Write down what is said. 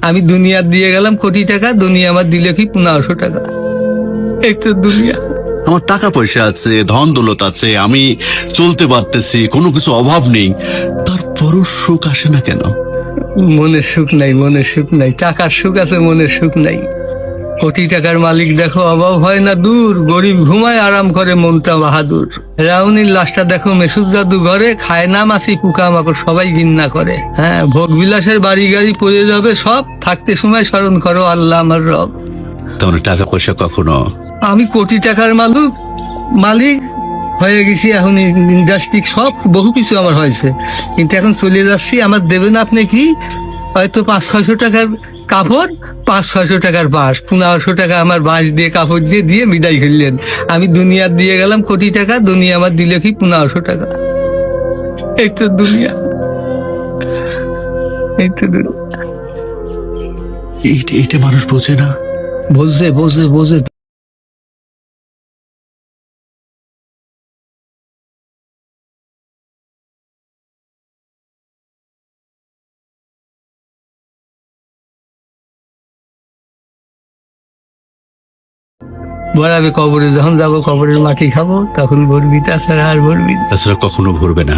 আমি দুনিয়া দিয়ে গেলাম কোটি টাকা, দুনিয়া আমার দিলে কি 1500 টাকা। এই তো দুনিয়া। আমার টাকা পয়সা আছে, ধন দৌলত আছে, আমি চলতে পারতেছি, কোনো কিছু অভাব নেই, তারপরও সুখ আসে না কেন? মনের সুখ নাই, মনের সুখ নাই। টাকার সুখ আছে, মনের সুখ নাই। কোটি টাকার মালিক দেখো অভাব হয় না দূর, গরিব ঘুমায় আরাম করে মনটা বাহাদুর। রাউনির লাশটা দেখো মেসুদ জাদু ঘরে, খায় না মাছি পোকা মাকড় সবাই ঘৃণা করে। হ্যাঁ, ভোগ বিলাসের বাড়ি গাড়ি পড়ে যাবে সব, থাকতে সময় স্মরণ করো আল্লাহ আমার রব। তোমার টাকা পয়সা কখনো? আমি কোটি টাকার মালিক হয়ে গেছি, এখন ইন্ডাস্ট্রি সব বহু কিছু আমার হয়েছে, কিন্তু এখন চলে যাচ্ছি। আমার দেবেন আপনি কি হয়তো 500-600 টাকার কাপড়, 500-600 টাকার বাঁশ, 1500 টাকা আমার বাঁশ দিয়ে কাপড় দিয়ে বিদায় করলেন। আমি দুনিয়া দিয়ে গেলাম কোটি টাকা, দুনিয়া আমার দিলে কি 1500 টাকা। এই তো দুনিয়া, এই তো দুনিয়া। এইটা মানুষ বোঝে না। বোঝে বোঝে বোঝে। ভরাবে কবরে, যখন যাবো কবরের মাটি খাবো তখন ভরবি, তাছাড়া আর ভরবি না। তাছাড়া কখনো ভরবে না।